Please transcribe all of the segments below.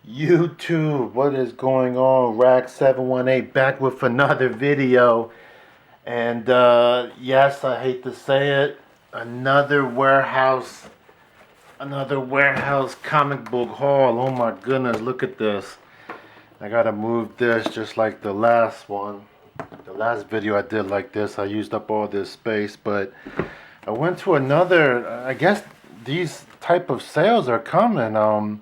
YouTube, what is going on? Rack718 back with another video. And yes, I hate to say it, another warehouse comic book haul. Oh my goodness, look at this. I gotta move this just like the last one. The last video I did like this, I used up all this space, but I went to another, I guess these type of sales are coming.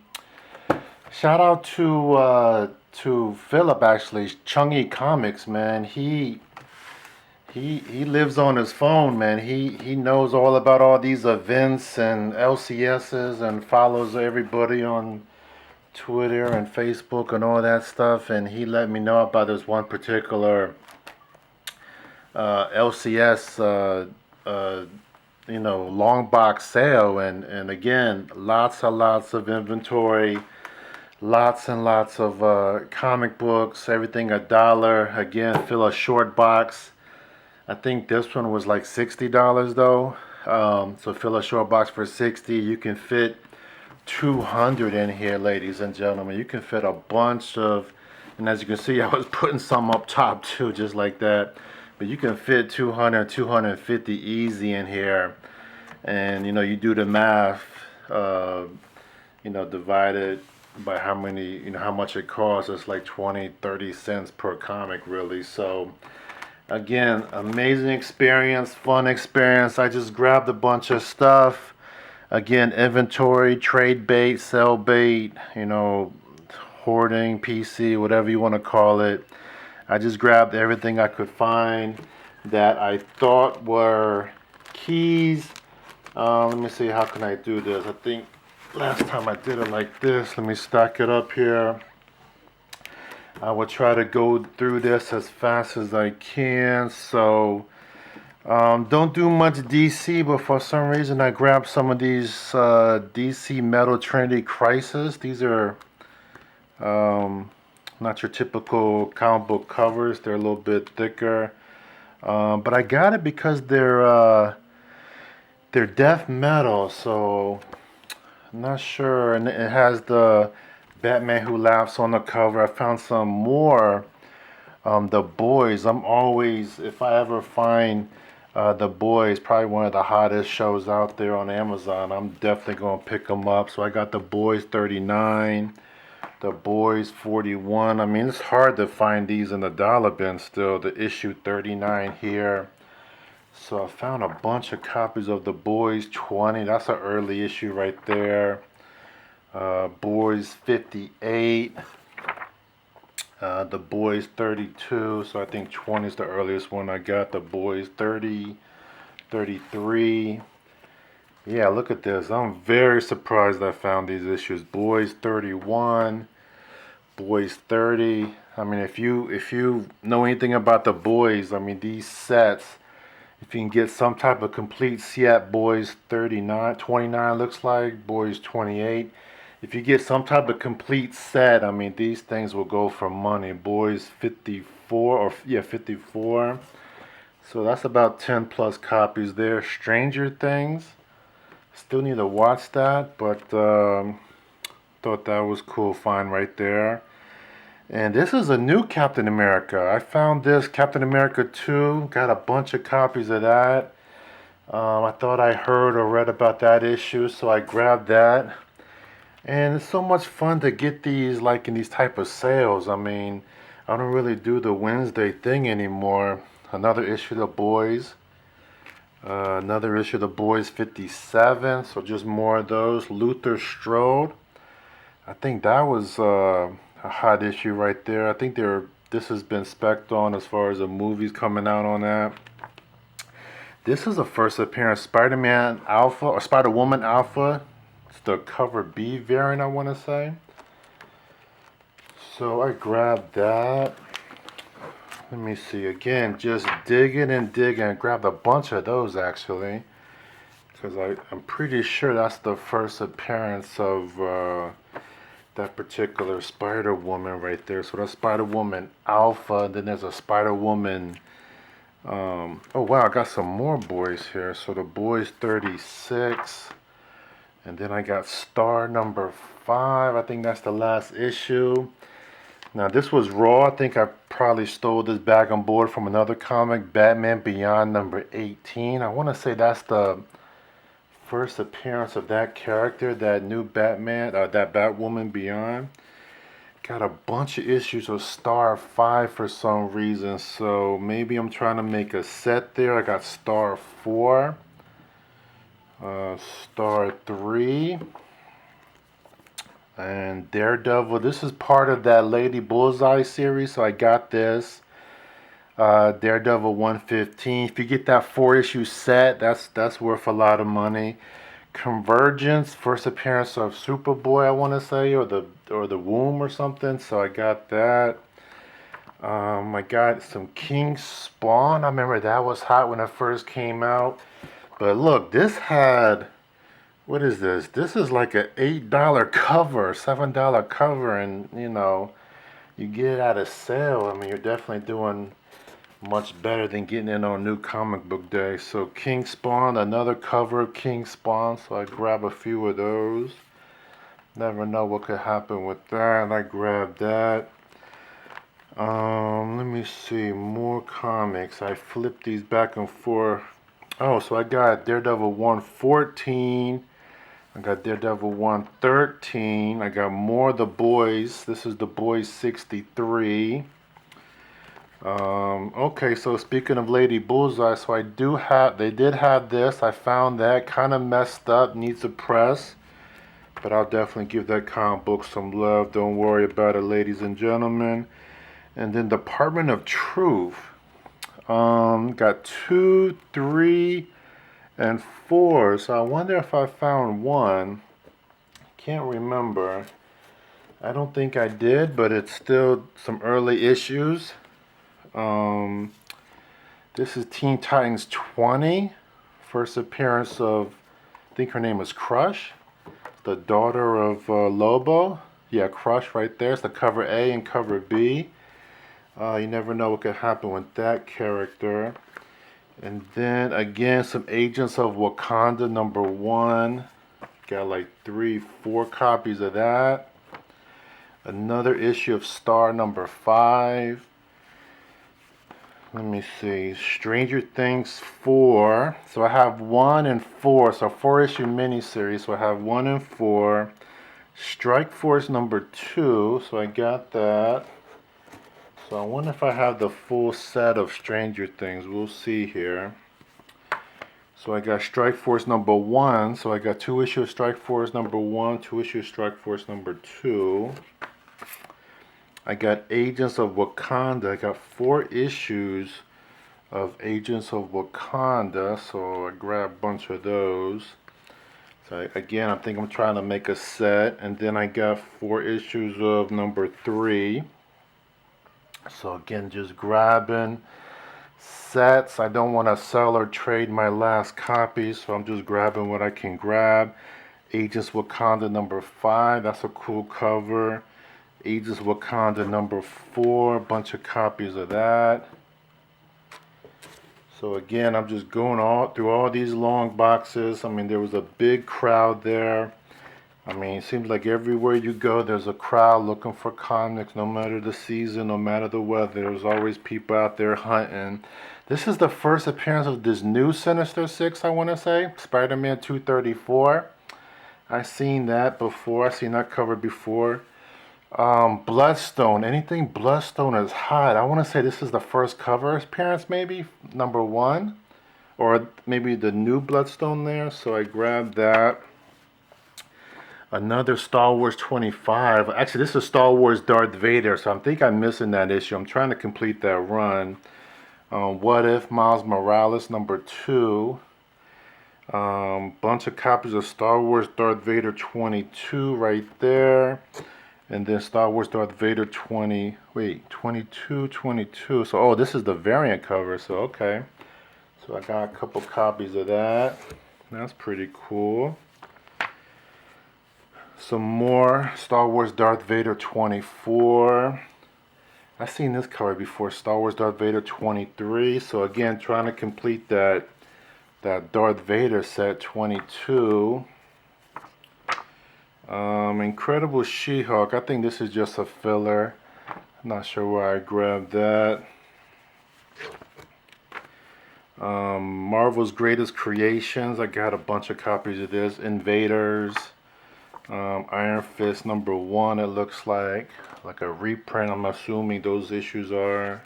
Shout out to Philip, actually, Chungy Comics, man. He lives on his phone, man. He knows all about all these events and LCSs and follows everybody on Twitter and Facebook and all that stuff. And he let me know about this one particular LCS, long box sale. And again, lots and lots of inventory. Lots and lots of comic books, everything $1. Again, fill a short box. I think this one was like $60 though. So fill a short box for $60. You can fit 200 in here, ladies and gentlemen. You can fit a bunch of, and as you can see, I was putting some up top too, just like that. But you can fit 200, 250 easy in here. And you do the math, divide it by how many, how much it costs. It's like 20-30 cents per comic, really. So again, amazing experience, fun experience. I just grabbed a bunch of stuff. Again, inventory, trade bait, sell bait, hoarding, PC, whatever you want to call it. I just grabbed everything I could find that I thought were keys. Let me see, how can I do this? I think last time I did it like this. Let me stack it up here. I will try to go through this as fast as I can. So don't do much DC, but for some reason I grabbed some of these DC Metal Trinity Crisis. These are not your typical comic book covers. They're a little bit thicker, but I got it because they're death metal. So I'm not sure, and it has the Batman Who Laughs on the cover. I found some more. The Boys. I'm always, if I ever find The Boys, probably one of the hottest shows out there on Amazon, I'm definitely going to pick them up. So I got The Boys 39, The Boys 41. I mean, it's hard to find these in the dollar bin still. The issue 39 here. So I found a bunch of copies of The Boys 20. That's an early issue right there. Boys 58. The Boys 32. So I think 20 is the earliest one I got. The Boys 30, 33. Yeah, look at this. I'm very surprised I found these issues. Boys 31. Boys 30. I mean, if you know anything about The Boys, I mean, these sets, if you can get some type of complete set, Boys 39, 29 looks like, Boys 28. If you get some type of complete set, I mean, these things will go for money. Boys 54, or yeah, 54. So that's about 10 plus copies there. Stranger Things. Still need to watch that, but thought that was cool find right there. And this is a new Captain America. I found this Captain America 2. Got a bunch of copies of that. I thought I heard or read about that issue, so I grabbed that. And it's so much fun to get these like in these type of sales. I mean, I don't really do the Wednesday thing anymore. Another issue of The Boys. Another issue of The Boys 57. So just more of those. Luther Strode. I think that was a hot issue right there. I think this has been spec'd on as far as the movies coming out on that. This is a first appearance, Spider-Man Alpha, or Spider-Woman Alpha. It's the cover B variant, I want to say. So I grabbed that. Let me see, again, just digging and digging. Grabbed a bunch of those actually, because I'm pretty sure that's the first appearance of that particular Spider-Woman right there. So that's Spider-Woman Alpha, and then there's a Spider-Woman, oh wow, I got some more boys here. So the Boys 36, And then I got Star number 5. I think that's the last issue. Now this was raw. I think I probably stole this bag on board from another comic, Batman Beyond number 18. I want to say that's the first appearance of that character, that new Batman, that Batwoman Beyond. Got a bunch of issues of Star 5 for some reason, so maybe I'm trying to make a set there. I got Star 4, Star 3, and Daredevil. This is part of that Lady Bullseye series, so I got this. Daredevil 115. If you get that 4-issue set, that's worth a lot of money. Convergence, first appearance of Superboy, I want to say, or the Womb or something. So I got that. I got some King Spawn. I remember that was hot when it first came out. But look, this had, what is this? This is like an $8 cover, $7 cover, and you know, you get it at a sale. I mean, you're definitely doing much better than getting in on New Comic Book Day. So King Spawn, another cover of King Spawn, so I grab a few of those. Never know what could happen with that. I grabbed that. Let me see, more comics. I flipped these back and forth. Oh, so I got Daredevil 114. I got Daredevil 113. I got more of The Boys. This is The Boys 63. Okay, so speaking of Lady Bullseye, so they did have this. I found that kind of messed up, needs a press, but I'll definitely give that comic book some love. Don't worry about it, ladies and gentlemen. And then Department of Truth. Got 2, 3, and 4. So I wonder if I found one. Can't remember. I don't think I did, but it's still some early issues. This is Teen Titans 20. First appearance of, I think her name is Crush, the daughter of Lobo. Yeah, Crush right there. It's the cover A and cover B. You never know what could happen with that character. And then again, some Agents of Wakanda number 1. Got like 3, 4 copies of that. Another issue of Star number 5. Let me see, Stranger Things 4. So I have 1 and 4, so 4-issue miniseries. So I have 1 and 4. Strike Force number 2, so I got that. So I wonder if I have the full set of Stranger Things. We'll see here. So I got Strike Force number 1. So I got 2 issues of Strike Force number 1, 2 issues of Strike Force number 2. I got Agents of Wakanda. I got 4 issues of Agents of Wakanda. So I grabbed a bunch of those. So again, I think I'm trying to make a set. And then I got 4 issues of number 3. So again, just grabbing sets. I don't want to sell or trade my last copy, so I'm just grabbing what I can grab. Agents Wakanda number 5. That's a cool cover. Agents Wakanda number 4, a bunch of copies of that. So again, I'm just going through all these long boxes. I mean, there was a big crowd there. I mean, it seems like everywhere you go, there's a crowd looking for comics, no matter the season, no matter the weather. There's always people out there hunting. This is the first appearance of this new Sinister Six, I want to say, Spider-Man 234. I've seen that before. I've seen that cover before. Bloodstone. Anything Bloodstone is hot. I want to say this is the first cover appearance, maybe number 1, or maybe the new Bloodstone there. So I grabbed that. Another Star Wars 25. Actually, this is Star Wars Darth Vader, so I think I'm missing that issue. I'm trying to complete that run. What If Miles Morales number 2. Bunch of copies of Star Wars Darth Vader 22 right there. And then Star Wars Darth Vader 22. So, oh, this is the variant cover, so okay. So I got a couple copies of that. That's pretty cool. Some more Star Wars Darth Vader 24. I've seen this cover before, Star Wars Darth Vader 23. So again, trying to complete that Darth Vader set 22. Incredible She-Hulk. I think this is just a filler. Not sure where I grabbed that. Marvel's Greatest Creations. I got a bunch of copies of this. Invaders. Iron Fist #1. It looks like a reprint. I'm assuming those issues are.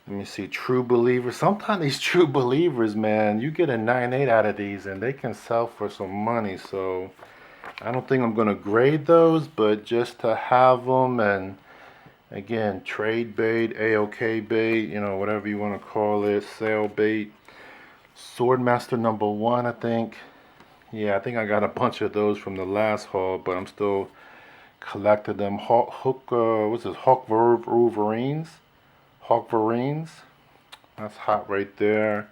Let me see. True Believers. Sometimes these True Believers, man, you get a 9.8 out of these, and they can sell for some money. So I don't think I'm gonna grade those, but just to have them, and again, trade bait, AOK bait, you know, whatever you want to call it, sale bait. Swordmaster #1, I think. Yeah, I think I got a bunch of those from the last haul, but I'm still collecting them. What's this? Hawk Wolverines? Hawk Wolverines. That's hot right there.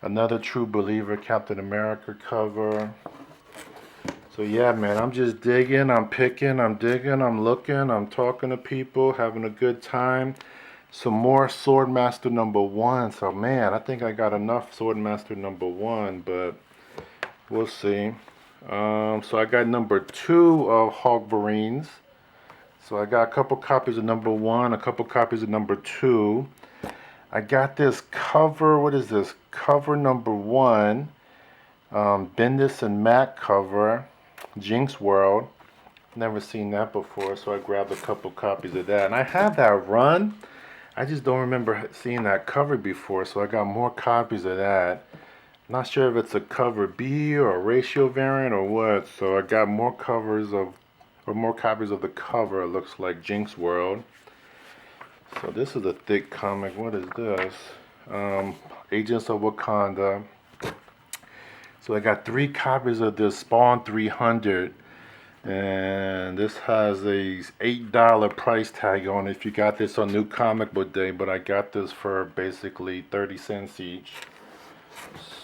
Another True Believer Captain America cover. So yeah, man, I'm just digging, I'm picking, I'm digging, I'm looking, I'm talking to people, having a good time. Some more Swordmaster #1. So man, I think I got enough Swordmaster #1, but we'll see. So I got #2 of Hawk Marines. So I got a couple copies of #1, a couple copies of #2. I got this cover. What is this? Cover #1. Bendis and Mac cover. Jinx World. Never seen that before, so I grabbed a couple copies of that. And I had that run. I just don't remember seeing that cover before, so I got more copies of that. Not sure if it's a cover B or a ratio variant or what, so I got more copies of the cover. It looks like Jinx World. So this is a thick comic. What is this? Agents of Wakanda. So I got 3 copies of this Spawn 300, and this has a $8 price tag on it if you got this on New Comic Book Day, but I got this for basically 30 cents each.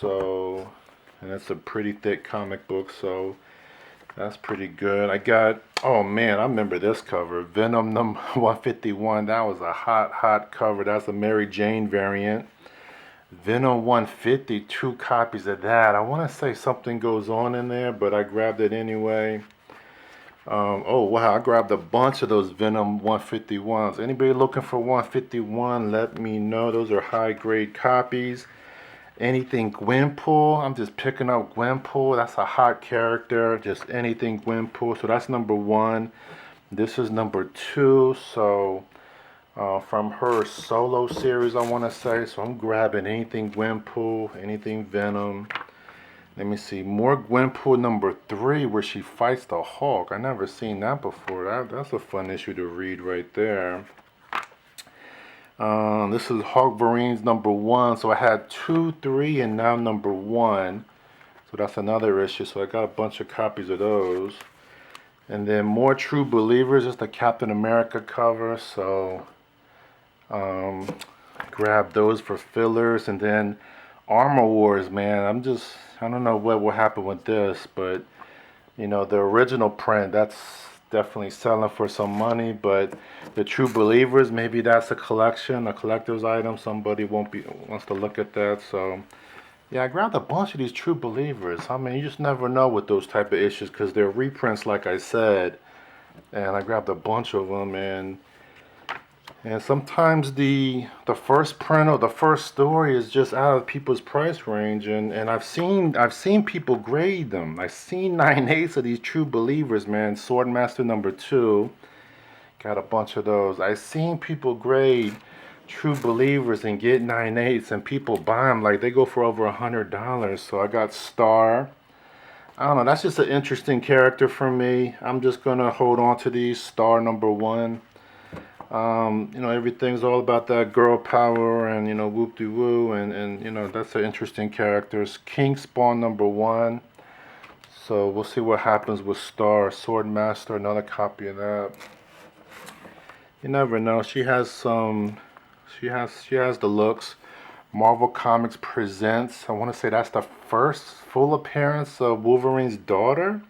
So, and it's a pretty thick comic book, so that's pretty good. I got, oh man, I remember this cover, Venom #151. That was a hot cover. That's a Mary Jane variant. Venom 150, 2 copies of that. I want to say something goes on in there, but I grabbed it anyway. Oh wow, I grabbed a bunch of those Venom 151s. Anybody looking for 151, let me know. Those are high grade copies. Anything Gwenpool, I'm just picking up Gwenpool. That's a hot character. Just anything Gwenpool. So that's #1. This is #2. So from her solo series, I want to say. So I'm grabbing anything Gwenpool, anything Venom. Let me see. More Gwenpool #3, where she fights the Hulk. I never seen that before. That's a fun issue to read right there. This is Hawk Marines #1. So I had 2, 3, and now #1. So that's another issue. So I got a bunch of copies of those. And then more True Believers. It's the Captain America cover. So grab those for fillers. And then Armor Wars, man. I don't know what will happen with this, but you know, the original print, that's definitely selling for some money. But the True Believers, maybe that's a collection, a collector's item. Somebody wants to look at that. So yeah, I grabbed a bunch of these True Believers. I mean, you just never know with those type of issues, because they're reprints, like I said. And I grabbed a bunch of them, and sometimes the first print or the first story is just out of people's price range, and I've seen people grade them. I've seen 9.8s of these True Believers, man. Swordmaster #2, got a bunch of those. I've seen people grade True Believers and get 9.8s, and people buy them like they go for over $100. So I got Star. I don't know. That's just an interesting character for me. I'm just gonna hold on to these. Star #1. You know, everything's all about that girl power and, you know, whoop-de-woo, and you know, that's an interesting characters. King Spawn #1. So we'll see what happens with Star. Swordmaster, another copy of that. You never know. She has the looks. Marvel Comics presents, I want to say that's the first full appearance of Wolverine's daughter.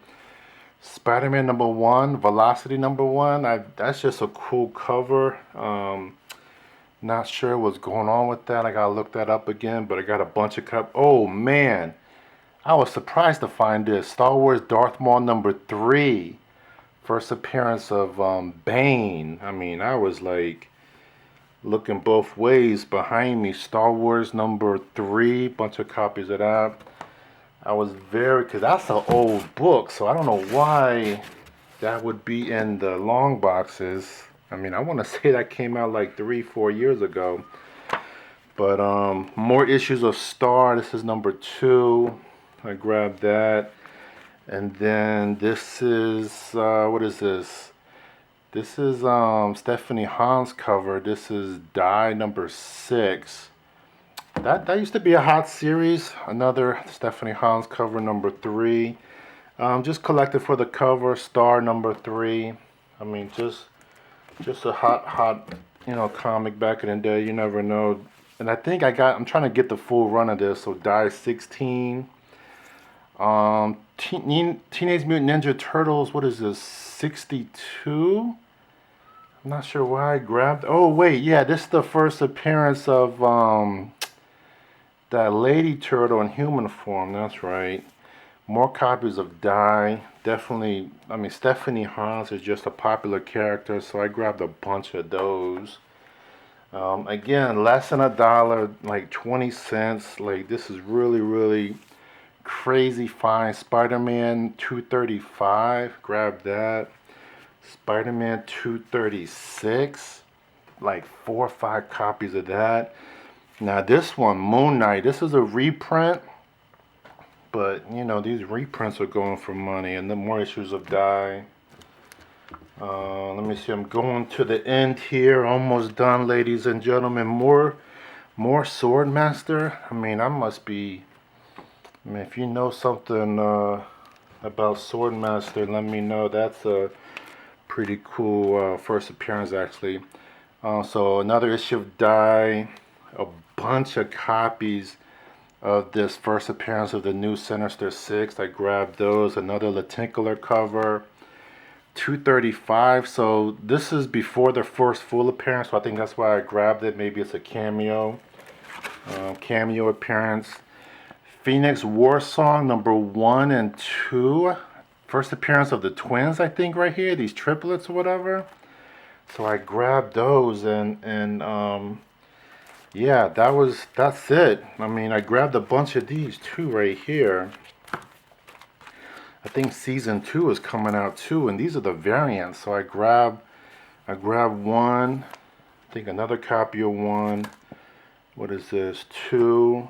Spider-Man #1, Velocity #1. That's just a cool cover. Not sure what's going on with that. I gotta look that up again, but I got a bunch of oh man, I was surprised to find this. Star Wars Darth Maul #3. First appearance of Bane. I mean, I was like looking both ways behind me. Star Wars #3. Bunch of copies of that. I was because that's an old book, so I don't know why that would be in the long boxes. I mean, I want to say that came out like 3-4 years ago. But more issues of Star. This is #2. I grabbed that. And then this is what is this? This is Stephanie Hahn's cover. This is Die #6. That used to be a hot series. Another Stephanie Hahn's cover #3. Just collected for the cover. Star #3. I mean, just a hot comic back in the day. You never know. And I think I'm trying to get the full run of this. So Die 16. Teenage Mutant Ninja Turtles. What is this? 62. I'm not sure why I grabbed. Oh wait, yeah, this is the first appearance of that lady turtle in human form. That's right. More copies of Die. Definitely. I mean, Stephanie Hans is just a popular character, so I grabbed a bunch of those. Again, less than $1, like 20 cents. Like, this is really crazy fine. Spider-Man 235. Grab that. Spider-Man 236. Like 4 or 5 copies of that. Now this one, Moon Knight. This is a reprint. But, you know, these reprints are going for money. And then more issues of Die. Let me see. I'm going to the end here. Almost done, ladies and gentlemen. More Swordmaster. I mean, I must be... I mean, if you know something about Swordmaster, let me know. That's a pretty cool first appearance, actually. So another issue of Die. A bunch of copies of this first appearance of the new Sinister Six. I grabbed those. Another lenticular cover. 235. So this is before their first full appearance, so I think that's why I grabbed it. Maybe it's a cameo appearance. Phoenix War Song #1 and 2. First appearance of the twins, I think, right here. These triplets or whatever. So I grabbed those and yeah, that's it. I mean, I grabbed a bunch of these too right here. I think season 2 is coming out too, and these are the variants. So I grabbed one. I think another copy of one. What is this? 2,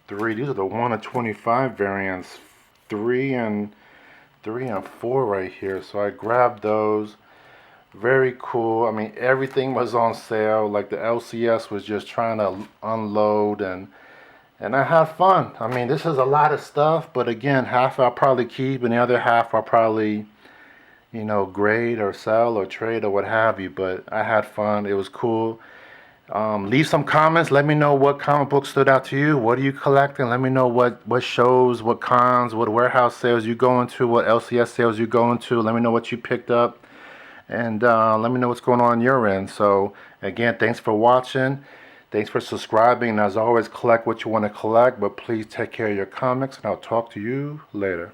3. These are the 1 of 25 variants. 3 and 4 right here. So I grabbed those. Very cool. I mean, everything was on sale. Like the LCS was just trying to unload, and I had fun. I mean, this is a lot of stuff, but again, half I'll probably keep, and the other half I'll probably, you know, grade or sell or trade or what have you. But I had fun. It was cool. Leave some comments. Let me know what comic book stood out to you. What are you collecting? Let me know what shows, what cons, what warehouse sales you going to, what LCS sales you going to. Let me know what you picked up. And let me know what's going on your end. So, again, thanks for watching. Thanks for subscribing. And as always, collect what you want to collect. But please take care of your comics. And I'll talk to you later.